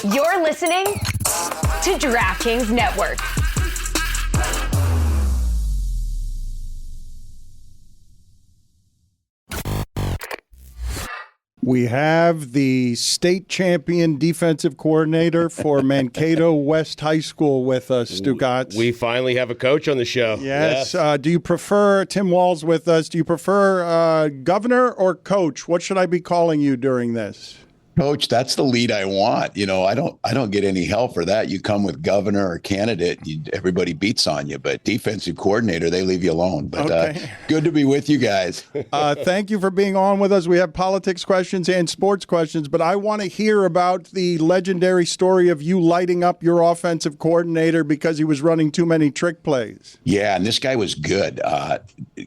You're listening to DraftKings Network. We have the state champion defensive coordinator for Mankato West High School with us, Stugotz. We finally have a coach on the show. Yes. Do you prefer Tim Walz with us? Do you prefer governor or coach? What should I be calling you during this? Coach, that's the lead I want. You know, I don't get any help for that. You come with governor or candidate, everybody beats on you. But defensive coordinator, they leave you alone. But okay. Good to be with you guys. Thank you for being on with us. We have politics questions and sports questions, but I want to hear about the legendary story of you lighting up your offensive coordinator because he was running too many trick plays. Yeah, and this guy was good.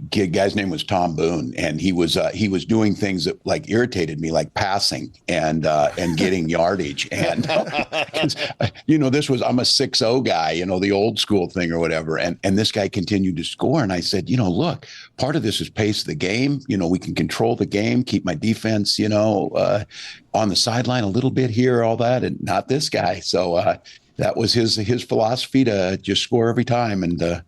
Guy's name was Tom Boone, and he was doing things that like irritated me, like passing and getting yardage. And you know, I'm a 6-0 guy, you know, the old school thing or whatever. And this guy continued to score. And I said, you know, look, part of this is pace the game. You know, we can control the game, keep my defense, you know, on the sideline a little bit here, all that, and not this guy. So that was his philosophy, to just score every time, and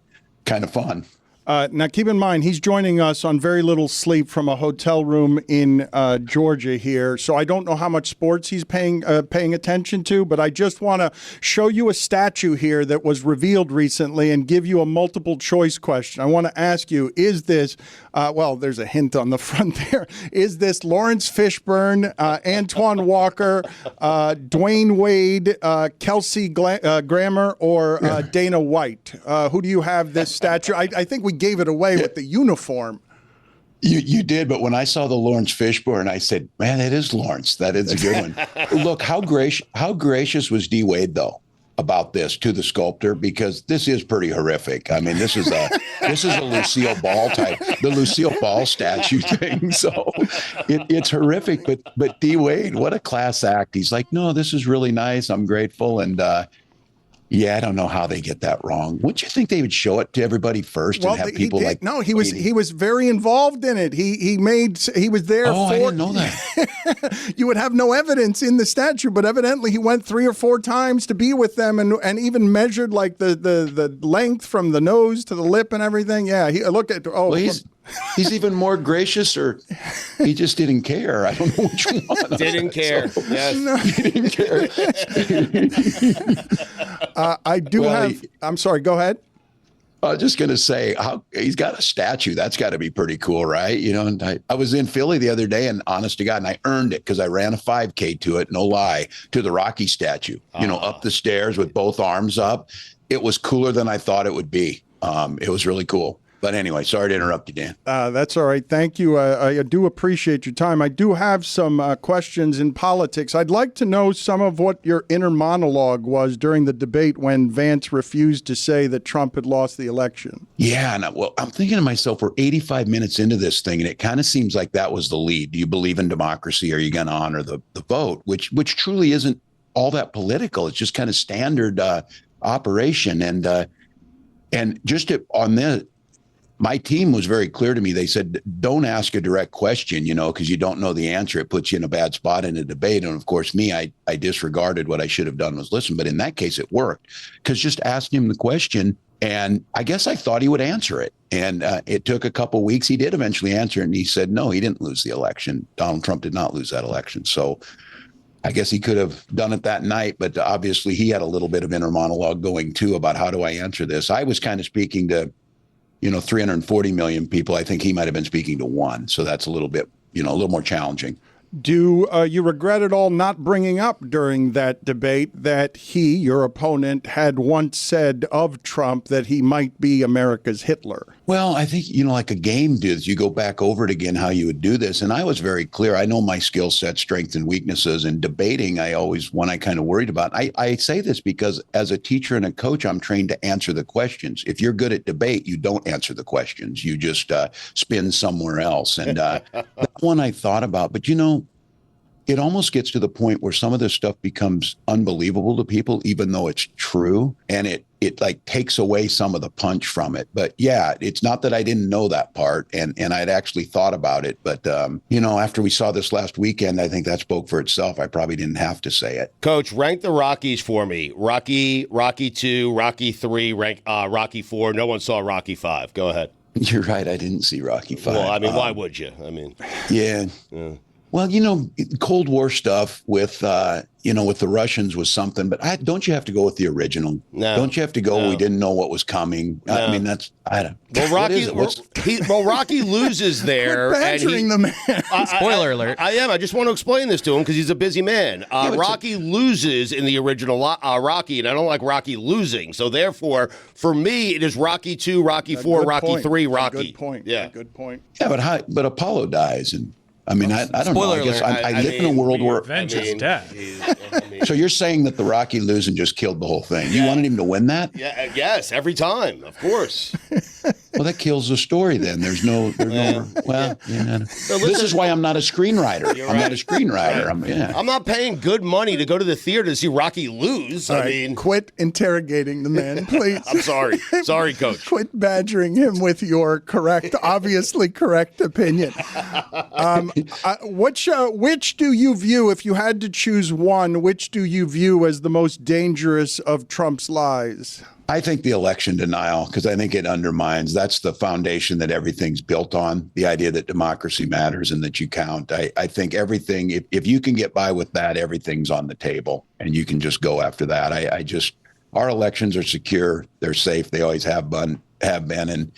kind of fun. Now, keep in mind, he's joining us on very little sleep from a hotel room in Georgia here. So I don't know how much sports he's paying attention to, but I just want to show you a statue here that was revealed recently and give you a multiple choice question. I want to ask you, is this, well, there's a hint on the front there. Is this Lawrence Fishburne, Antoine Walker, Dwayne Wade, Kelsey Grammer, or Dana White? Who do you have this statue? I think we gave it away with the uniform. You did, but when I saw the Lawrence Fishburne, I said, man, it is Lawrence. That is a good one. Look, how gracious was D. Wade, though, about this to the sculptor, because this is pretty horrific. I mean, this is a Lucille Ball type, the Lucille Ball statue thing. So it's horrific, but D. Wade, what a class act. He's like, no, this is really nice. I'm grateful. And yeah, I don't know how they get that wrong. Wouldn't you think they would show it to everybody first and have people like? No, he was very involved in it. He was there. Oh, I didn't know that. You would have no evidence in the statue, but evidently he went 3 or 4 times to be with them, and even measured like the length from the nose to the lip and everything. Yeah, he look at. Oh, well, he's even more gracious, or he just didn't care. I don't know which one. Didn't care. So, yes. No. He didn't care. I do have. I'm sorry. Go ahead. I was just going to say, he's got a statue. That's got to be pretty cool, right? You know, and I was in Philly the other day, and honest to God, and I earned it because I ran a 5K to it, no lie, to the Rocky statue, you know, up the stairs with both arms up. It was cooler than I thought it would be. It was really cool. But anyway, sorry to interrupt you, Dan. That's all right. Thank you. I do appreciate your time. I do have some questions in politics. I'd like to know some of what your inner monologue was during the debate when Vance refused to say that Trump had lost the election. Yeah, and I'm thinking to myself, we're 85 minutes into this thing, and it kind of seems like that was the lead. Do you believe in democracy? Are you going to honor the vote? Which truly isn't all that political. It's just kind of standard operation. And just on this, my team was very clear to me. They said, don't ask a direct question, you know, because you don't know the answer. It puts you in a bad spot in a debate. And of course, me, I disregarded. What I should have done was listen. But in that case, it worked, because just asking him the question, and I guess I thought he would answer it. And it took a couple of weeks. He did eventually answer it. And he said, no, he didn't lose the election. Donald Trump did not lose that election. So I guess he could have done it that night. But obviously, he had a little bit of inner monologue going, too, about how do I answer this? I was kind of speaking to 340 million people. I think he might have been speaking to one. So that's a little bit, a little more challenging. Do you regret at all not bringing up during that debate that he, your opponent, had once said of Trump that he might be America's Hitler? Well, I think, like a game does, you go back over it again, how you would do this. And I was very clear. I know my skill set, strengths and weaknesses, and debating, one I kind of worried about. I say this because as a teacher and a coach, I'm trained to answer the questions. If you're good at debate, you don't answer the questions. You just spin somewhere else. And that one I thought about, but it almost gets to the point where some of this stuff becomes unbelievable to people, even though it's true. And it it like takes away some of the punch from it. But yeah, it's not that I didn't know that part, and I'd actually thought about it. But after we saw this last weekend, I think that spoke for itself. I probably didn't have to say it. Coach, rank the Rockies for me. Rocky 2, Rocky 3, Rocky 4. No one saw Rocky 5. Go ahead. You're right. I didn't see Rocky 5. Well, I mean, why would you? I mean, yeah. Well, Cold War stuff with the Russians was something, but don't you have to go with the original? No. Don't you have to go? No. We didn't know what was coming. No. I mean, I don't. Well, Rocky loses there. Badgering the man. Spoiler alert. I am. I just want to explain this to him because he's a busy man. Rocky loses in the original Rocky, and I don't like Rocky losing. So therefore, for me, it is Rocky 2, Rocky 4, Rocky 3, Rocky. Good point. Yeah. Good point. Yeah, but Apollo dies, and I mean, I don't know. I guess I live in a world where revenge is death. So you're saying that the Rocky losing just killed the whole thing? You wanted him to win that? Yeah. Yes, every time, of course. Well, that kills the story. Then there's no. Well, this is why I'm not a screenwriter. I'm not a screenwriter. I'm not paying good money to go to the theater to see Rocky lose. I mean, quit interrogating the man, please. I'm sorry. Sorry, Coach. Quit badgering him with your obviously correct opinion. Which do you view, if you had to choose one, which do you view as the most dangerous of Trump's lies? I think the election denial, because I think it undermines, that's the foundation that everything's built on, the idea that democracy matters and that you count. I think everything, if you can get by with that, everything's on the table and you can just go after that. Our elections are secure. They're safe. They always have been. And,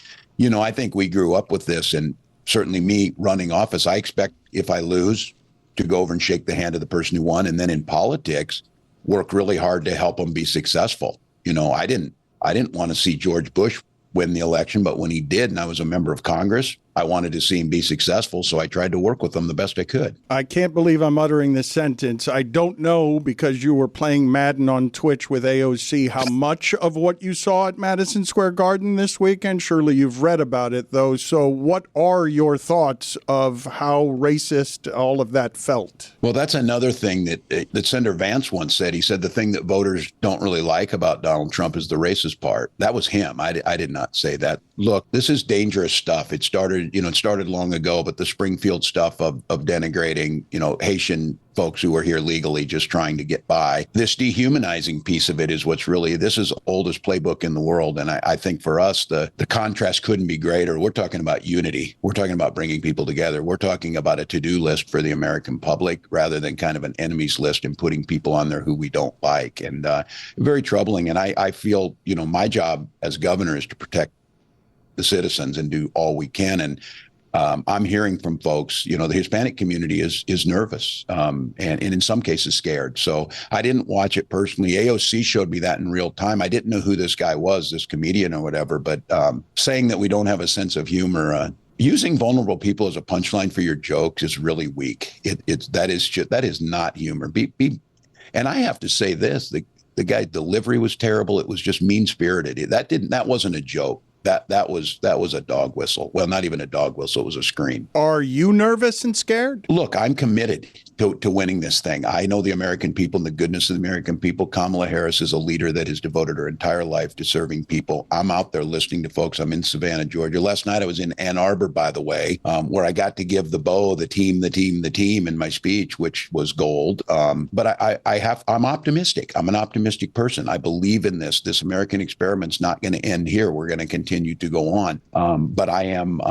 I think we grew up with this, and certainly me running office, I expect if I lose to go over and shake the hand of the person who won. And then in politics, work really hard to help them be successful. I didn't want to see George Bush win the election, but when he did, and I was a member of Congress, I wanted to see him be successful, so I tried to work with him the best I could. I can't believe I'm uttering this sentence. I don't know, because you were playing Madden on Twitch with AOC, how much of what you saw at Madison Square Garden this weekend. Surely you've read about it, though. So what are your thoughts of how racist all of that felt? Well, that's another thing that Senator Vance once said. He said the thing that voters don't really like about Donald Trump is the racist part. That was him. I did not say that. Look, this is dangerous stuff. It started long ago, but the Springfield stuff of denigrating, Haitian folks who are here legally just trying to get by. This dehumanizing piece of it is what's really, this is the oldest playbook in the world. And I think for us, the contrast couldn't be greater. We're talking about unity. We're talking about bringing people together. We're talking about a to-do list for the American public rather than kind of an enemies list and putting people on there who we don't like. And very troubling. And I feel, my job as governor is to protect the citizens and do all we can. And I'm hearing from folks, the Hispanic community is nervous and in some cases scared. So I didn't watch it personally. AOC showed me that in real time. I didn't know who this guy was, this comedian or whatever, but saying that we don't have a sense of humor, using vulnerable people as a punchline for your jokes is really weak. That is not humor. And I have to say this, the guy's delivery was terrible. It was just mean-spirited. That wasn't a joke. That was a dog whistle. Well, not even a dog whistle. It was a scream. Are you nervous and scared? Look, I'm committed to winning this thing. I know the American people and the goodness of the American people. Kamala Harris is a leader that has devoted her entire life to serving people. I'm out there listening to folks. I'm in Savannah, Georgia. Last night I was in Ann Arbor, by the way, where I got to give the team in my speech, which was gold. But I'm optimistic. I'm an optimistic person. I believe in this. This American experiment's not going to end here. We're going to continue to go on. But I'm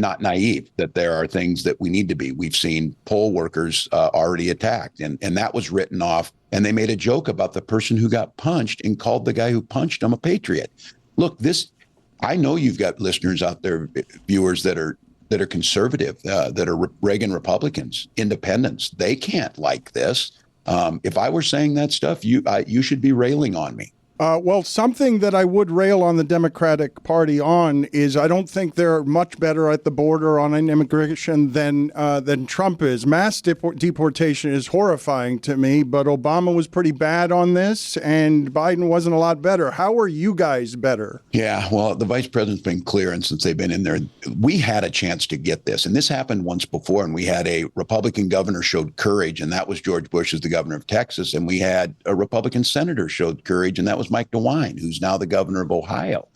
not naive that there are things that we need to be. We've seen poll workers already attacked, and that was written off. And they made a joke about the person who got punched and called the guy who punched him a patriot. Look, I know you've got listeners out there, viewers that are conservative, that are Reagan Republicans, independents. They can't like this. If I were saying that stuff, you should be railing on me. Well, something that I would rail on the Democratic Party on is I don't think they're much better at the border on immigration than Trump is. Mass deportation is horrifying to me, but Obama was pretty bad on this, and Biden wasn't a lot better. How are you guys better? Yeah, well, the vice president's been clear, and since they've been in there, we had a chance to get this. And this happened once before, and we had a Republican governor showed courage, and that was George Bush as the governor of Texas. And we had a Republican senator showed courage, and that was knows Mike DeWine, who's now the governor of Ohio.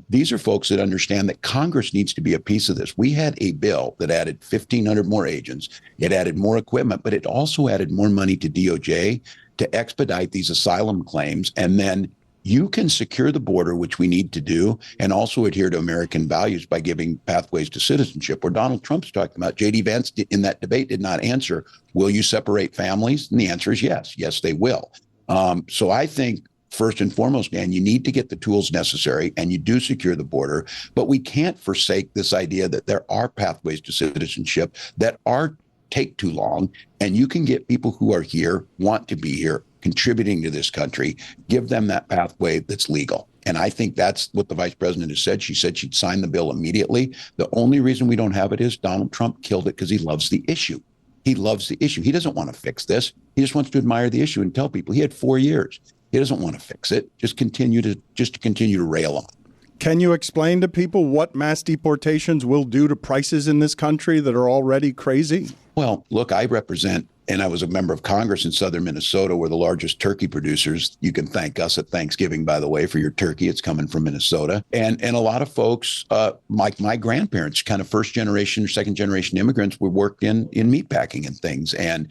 These are folks that understand that Congress needs to be a piece of this. We had a bill that added 1,500 more agents. It added more equipment, but it also added more money to DOJ to expedite these asylum claims. And then you can secure the border, which we need to do, and also adhere to American values by giving pathways to citizenship. Where Donald Trump's talking about, J.D. Vance in that debate did not answer, will you separate families? And the answer is yes. Yes, they will. So I think, first and foremost, Dan, you need to get the tools necessary, and you do secure the border. But we can't forsake this idea that there are pathways to citizenship that take too long, and you can get people who are here, want to be here, contributing to this country, give them that pathway that's legal. And I think that's what the vice president has said. She said she'd sign the bill immediately. The only reason we don't have it is Donald Trump killed it because he loves the issue. He loves the issue. He doesn't want to fix this. He just wants to admire the issue and tell people he had 4 years. He doesn't want to fix it. Just continue to rail on. Can you explain to people what mass deportations will do to prices in this country that are already crazy? Well, look, I represent, and I was a member of Congress in southern Minnesota. We're the largest turkey producers. You can thank us at Thanksgiving, by the way, for your turkey. It's coming from Minnesota. And a lot of folks, like my grandparents, kind of first generation or second generation immigrants, were worked in meatpacking and things. And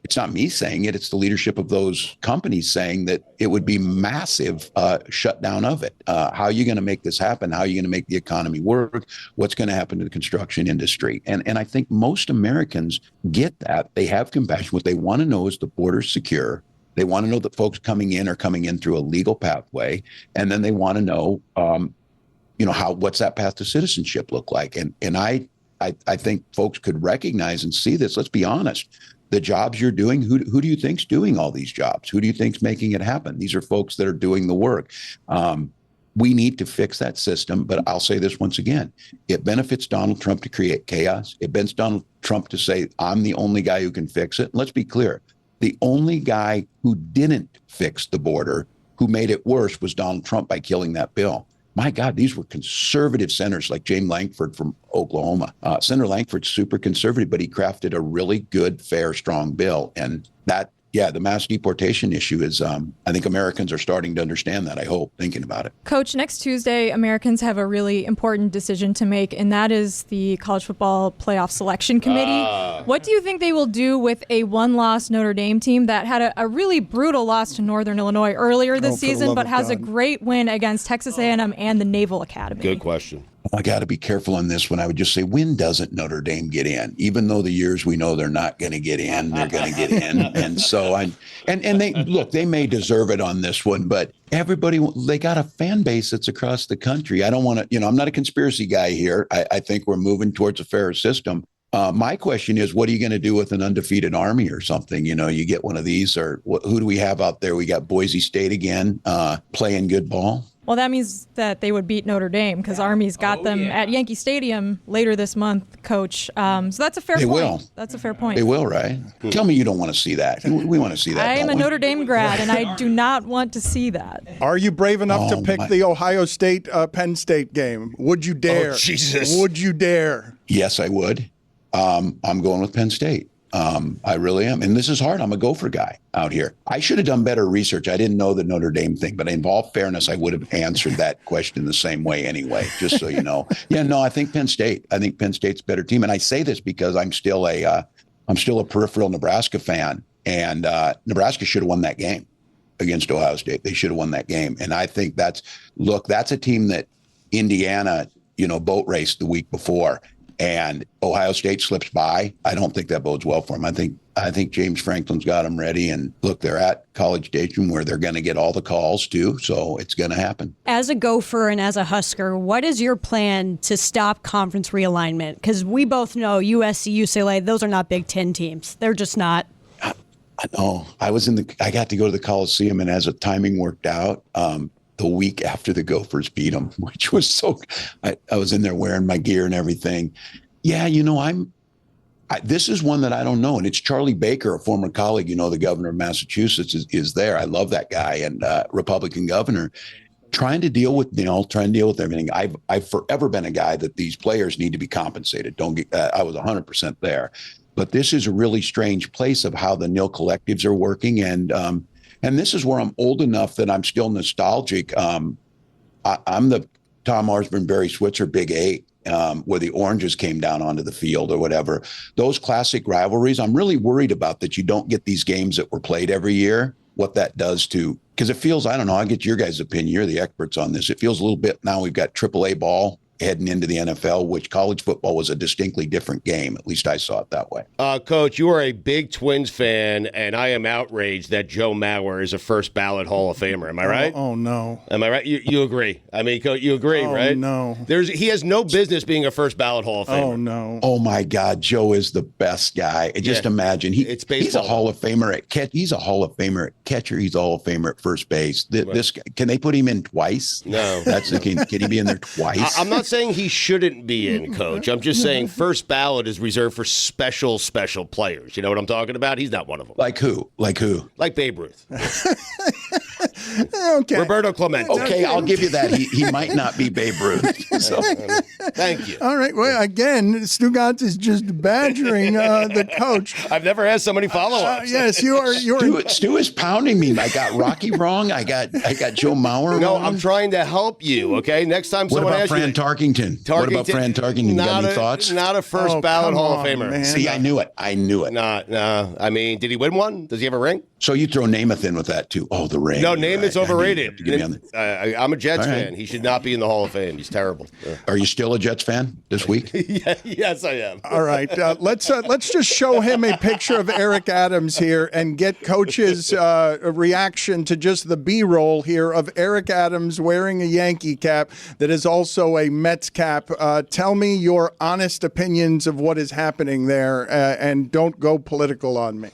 it's not me saying it, it's the leadership of those companies saying that it would be massive shutdown of it. How are you going to make this happen? How are you going to make the economy work? What's going to happen to the construction industry? And I think most Americans get that. They have compassion. What they want to know is the border's secure. They want to know that folks coming in are coming in through a legal pathway. And then they want to know, what's that path to citizenship look like? And I think folks could recognize and see this. Let's be honest. The jobs you're doing, who do you think's doing all these jobs? Who do you think's making it happen? These are folks that are doing the work. We need to fix that system. But I'll say this once again. It benefits Donald Trump to create chaos. It benefits Donald Trump to say, I'm the only guy who can fix it. Let's be clear. The only guy who didn't fix the border, who made it worse, was Donald Trump by killing that bill. My God, these were conservative senators like James Lankford from Oklahoma. Senator Lankford's super conservative, but he crafted a really good, fair, strong bill. And that, the mass deportation issue is, I think Americans are starting to understand that, I hope, thinking about it. Coach, next Tuesday, Americans have a really important decision to make, and that is the College Football Playoff Selection Committee. What do you think they will do with a one-loss Notre Dame team that had a really brutal loss to Northern Illinois earlier this season, but has a great win against Texas A&M and the Naval Academy? Good question. I got to be careful on this one. I would just say, when doesn't Notre Dame get in? Even though the years we know they're not going to get in, they're going to get in. And so they may deserve it on this one, but they got a fan base that's across the country. I don't want to, I'm not a conspiracy guy here. I think we're moving towards a fairer system. My question is, what are you going to do with an undefeated Army or something? You get one of these, or who do we have out there? We got Boise State again, playing good ball. Well, that means that they would beat Notre Dame because Army's got them at Yankee Stadium later this month, Coach. So that's a fair point. Will. That's a fair point. They will, right? Tell me you don't want to see that. We want to see that. I am a Notre Dame grad, and I do not want to see that. Are you brave enough to pick the Ohio State Penn State game? Would you dare? Oh, Jesus. Would you dare? Yes, I would. I'm going with Penn State. I really am. And this is hard. I'm a Gopher guy out here. I should have done better research. I didn't know the Notre Dame thing, but in all fairness, I would have answered that question the same way anyway, just so you know. I think Penn State. I think Penn State's a better team. And I say this because I'm still a peripheral Nebraska fan, and Nebraska should have won that game against Ohio State. They should have won that game. And I think that's a team that Indiana, boat raced the week before. And Ohio State slips by. I don't think that bodes well for them. I think James Franklin's got them ready. And look, they're at College Station where they're going to get all the calls too. So it's going to happen. As a Gopher and as a Husker, what is your plan to stop conference realignment? Because we both know USC, UCLA, those are not Big Ten teams. They're just not. I know. I got to go to the Coliseum, and as the timing worked out, the week after the Gophers beat them, which was I was in there wearing my gear and everything. Yeah, this is one that I don't know. And it's Charlie Baker, a former colleague, the governor of Massachusetts is there. I love that guy, and Republican governor, trying to deal with everything. I've forever been a guy that these players need to be compensated. I was 100% there, but this is a really strange place of how the nil collectives are working. And And this is where I'm old enough that I'm still nostalgic. I'm the Tom Osborne, Barry Switzer, Big Eight, where the Oranges came down onto the field or whatever. Those classic rivalries, I'm really worried about that you don't get these games that were played every year, what that does to, because it feels, I don't know, I'll get your guys' opinion. You're the experts on this. It feels a little bit, now we've got AAA ball heading into the NFL, which college football was a distinctly different game. At least I saw it that way. Coach, you are a big Twins fan, and I am outraged that Joe Mauer is a first ballot Hall of Famer. Am I right? Oh no. Am I right? You agree? I mean, Coach, you agree, right? No. He has no business being a first ballot Hall of Famer. Oh no. Oh my God, Joe is the best guy. Just imagine it's he's a Hall of Famer at catch. He's a Hall of Famer at catcher. He's a Hall of Famer at first base. This guy, can they put him in twice? No. That's the can he be in there twice? I'm not saying he shouldn't be in, Coach. I'm just saying first ballot is reserved for special players. You know what I'm talking about? He's not one of them. Like who? Like Babe Ruth. Okay. Roberto Clemente. Okay, I'll give you that. He might not be Babe Ruth. So. Thank you. All right. Well, again, Stugotz is just badgering the coach. I've never had so many follow-ups. Yes, you are. Stu is pounding me. I got Rocky wrong. I got Joe Mauer No, wrong. I'm trying to help you. Okay, next time What someone about asks Fran you, Tarkington? What about Fran Tarkington? You got any thoughts? Not a first ballot come Hall of on, Famer. man. See, I knew it. No. I mean, did he win one? Does he have a ring? So you throw Namath in with that too. Oh, the ring. No, Namath's overrated. I'm a Jets All right. fan. He should not be in the Hall of Fame. He's terrible. Are you still a Jets fan this week? Yes, I am. All right. Let's just show him a picture of Eric Adams here and get Coach's reaction to just the B-roll here of Eric Adams wearing a Yankee cap that is also a Mets cap. Tell me your honest opinions of what is happening there, and don't go political on me.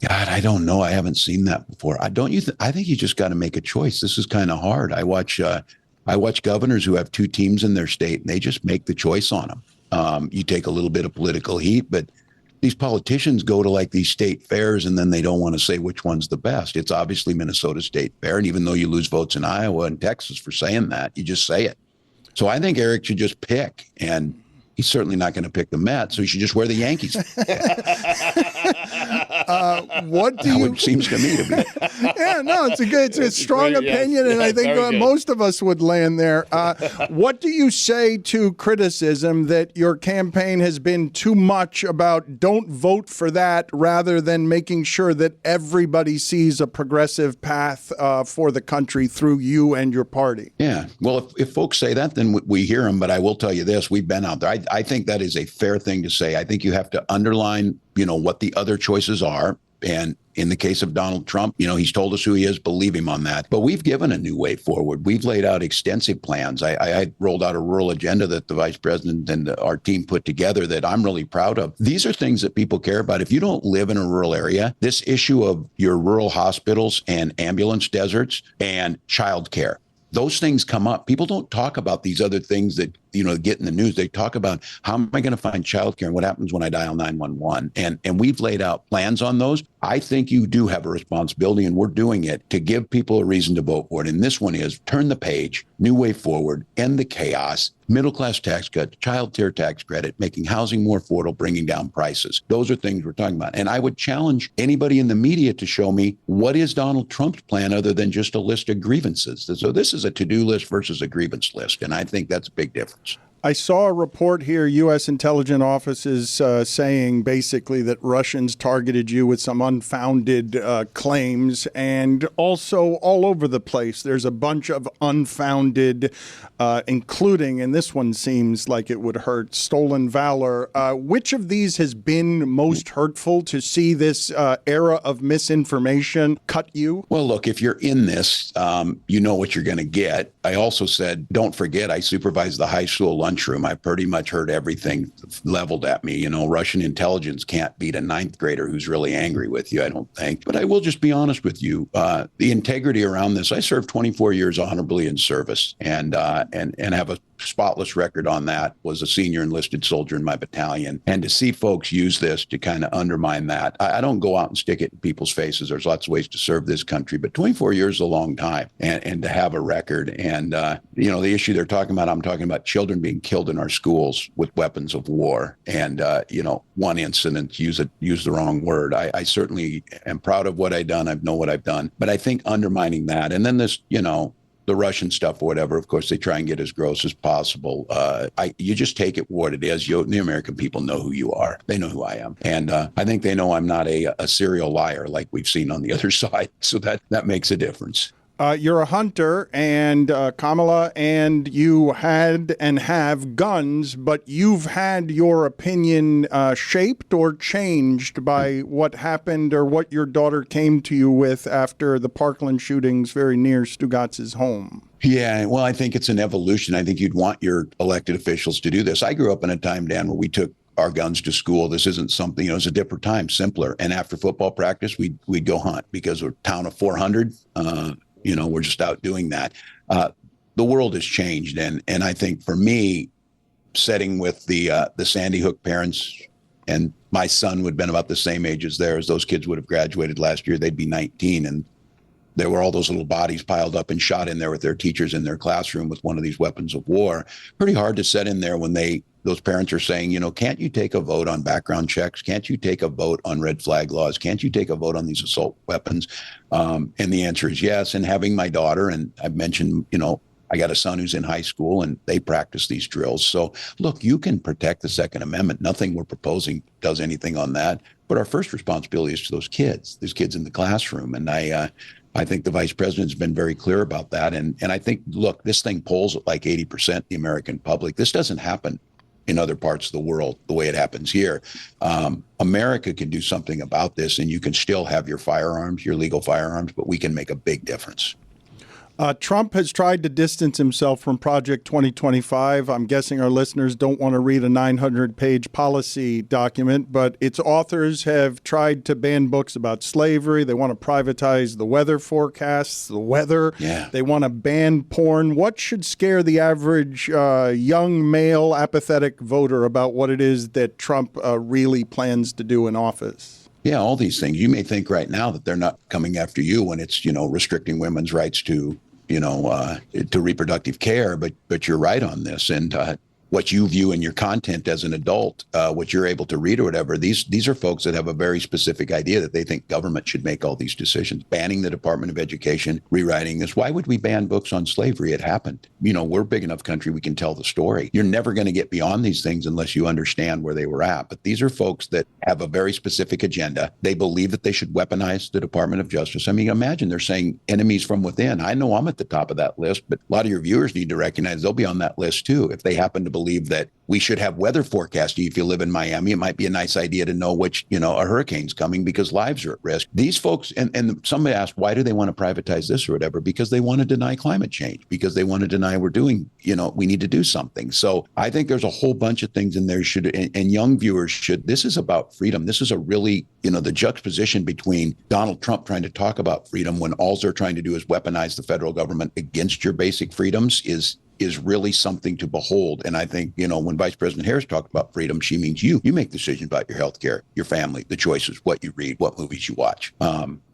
God, I don't know. I haven't seen that before. I think you just got to make a choice. This is kind of hard. I watch governors who have two teams in their state, and they just make the choice on them. You take a little bit of political heat, but these politicians go to like these state fairs, and then they don't want to say which one's the best. It's obviously Minnesota State Fair, and even though you lose votes in Iowa and Texas for saying that, you just say it. So I think Eric should just pick, and he's certainly not going to pick the Mets, so he should just wear the Yankees. What do you? It seems to me to be. Yeah, no, it's a strong great, opinion, and I think most of us would land there. What do you say to criticism that your campaign has been too much about don't vote for that rather than making sure that everybody sees a progressive path for the country through you and your party? Yeah. Well, if folks say that, then we hear them. But I will tell you this, we've been out there. I think that is a fair thing to say. I think you have to underline, what the other choices are. And in the case of Donald Trump, he's told us who he is, believe him on that. But we've given a new way forward. We've laid out extensive plans. I rolled out a rural agenda that the vice president and our team put together that I'm really proud of. These are things that people care about. If you don't live in a rural area, this issue of your rural hospitals and ambulance deserts and childcare, those things come up. People don't talk about these other things that, get in the news. They talk about how am I going to find childcare and what happens when I dial 911. And we've laid out plans on those. I think you do have a responsibility, and we're doing it, to give people a reason to vote for it. And this one is turn the page, new way forward, end the chaos, middle-class tax cut, child care tax credit, making housing more affordable, bringing down prices. Those are things we're talking about. And I would challenge anybody in the media to show me what is Donald Trump's plan other than just a list of grievances. So this is a to-do list versus a grievance list. And I think that's a big difference. I saw a report here, U.S. intelligence offices saying basically that Russians targeted you with some unfounded claims, and also all over the place. There's a bunch of unfounded, including, and this one seems like it would hurt, stolen valor. Which of these has been most hurtful to see this era of misinformation cut you? Well, look, if you're in this, you know what you're going to get. I also said, don't forget, I supervised the high school lunchroom. I pretty much heard everything leveled at me. Russian intelligence can't beat a ninth grader who's really angry with you, I don't think. But I will just be honest with you. The integrity around this, I served 24 years honorably in service and have a spotless record on that, was a senior enlisted soldier in my battalion. And to see folks use this to kind of undermine that, I don't go out and stick it in people's faces. There's lots of ways to serve this country, but 24 years is a long time, and to have a record. And, the issue they're talking about, I'm talking about children being killed in our schools with weapons of war. And, one incident, use the wrong word. I certainly am proud of what I've done. I know what I've done, but I think undermining that, and then this, the Russian stuff or whatever, of course, they try and get as gross as possible. You just take it what it is. The American people know who you are. They know who I am. And I think they know I'm not a serial liar like we've seen on the other side. So that makes a difference. You're a hunter, and Kamala, and you had and have guns, but you've had your opinion shaped or changed by what happened or what your daughter came to you with after the Parkland shootings very near Stugotz's home. Yeah, well, I think it's an evolution. I think you'd want your elected officials to do this. I grew up in a time, Dan, where we took our guns to school. This isn't something, it's a different time, simpler. And after football practice, we'd go hunt because we're a town of 400. We're just out doing that. The world has changed. And I think for me, sitting with the Sandy Hook parents, and my son would have been about the same age as theirs. Those kids would have graduated last year. They'd be 19. And there were all those little bodies piled up and shot in there with their teachers in their classroom with one of these weapons of war. Pretty hard to sit in there when those parents are saying, can't you take a vote on background checks? Can't you take a vote on red flag laws? Can't you take a vote on these assault weapons? And the answer is yes. And having my daughter, and I've mentioned, I got a son who's in high school and they practice these drills. So look, you can protect the Second Amendment. Nothing we're proposing does anything on that. But our first responsibility is to those kids in the classroom. And I think the vice president's been very clear about that. And I think, look, this thing polls at like 80% the American public. This doesn't happen in other parts of the world the way it happens here. America can do something about this, and you can still have your firearms, your legal firearms, but we can make a big difference. Trump has tried to distance himself from Project 2025. I'm guessing our listeners don't want to read a 900-page policy document, but its authors have tried to ban books about slavery. They want to privatize the weather forecasts, the weather. Yeah. They want to ban porn. What should scare the average young male apathetic voter about what it is that Trump really plans to do in office? Yeah, all these things. You may think right now that they're not coming after you when it's, restricting women's rights to reproductive care, but you're right on this. And what you view in your content as an adult, what you're able to read or whatever, these are folks that have a very specific idea that they think government should make all these decisions. Banning the Department of Education, rewriting this. Why would we ban books on slavery? It happened. We're a big enough country, we can tell the story. You're never going to get beyond these things unless you understand where they were at. But these are folks that have a very specific agenda. They believe that they should weaponize the Department of Justice. I mean, imagine they're saying enemies from within. I know I'm at the top of that list, but a lot of your viewers need to recognize they'll be on that list too if they happen to believe that we should have weather forecasting. If you live in Miami, it might be a nice idea to know which, a hurricane's coming because lives are at risk. These folks, and somebody asked, why do they want to privatize this or whatever? Because they want to deny climate change, because they want to deny we're doing, we need to do something. So I think there's a whole bunch of things in there and young viewers should, this is about freedom. This is a really, the juxtaposition between Donald Trump trying to talk about freedom when all they're trying to do is weaponize the federal government against your basic freedoms is really something to behold. And I think, when Vice President Harris talked about freedom, she means you make decisions about your health care, your family, the choices, what you read, what movies you watch.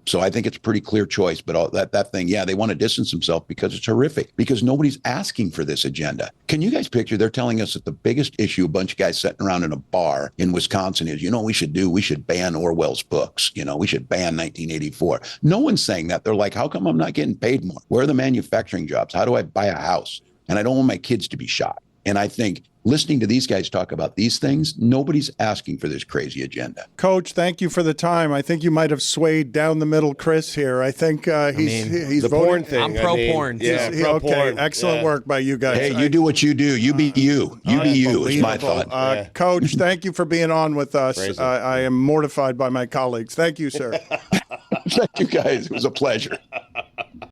So I think it's a pretty clear choice, but all that thing, they want to distance themselves because it's horrific, because nobody's asking for this agenda. Can you guys picture, they're telling us that the biggest issue, a bunch of guys sitting around in a bar in Wisconsin is, what we should do? We should ban Orwell's books. We should ban 1984. No one's saying that. They're like, how come I'm not getting paid more? Where are the manufacturing jobs? How do I buy a house? And I don't want my kids to be shot. And I think listening to these guys talk about these things, nobody's asking for this crazy agenda. Coach, thank you for the time. I think you might have swayed down the middle Chris here. I think he's the voting. Porn thing. I'm pro-porn. Yeah, okay, excellent work by you guys. Hey, you do what you do. You be you. You be you is my thought. Coach, thank you for being on with us. I am mortified by my colleagues. Thank you, sir. Thank you, guys. It was a pleasure.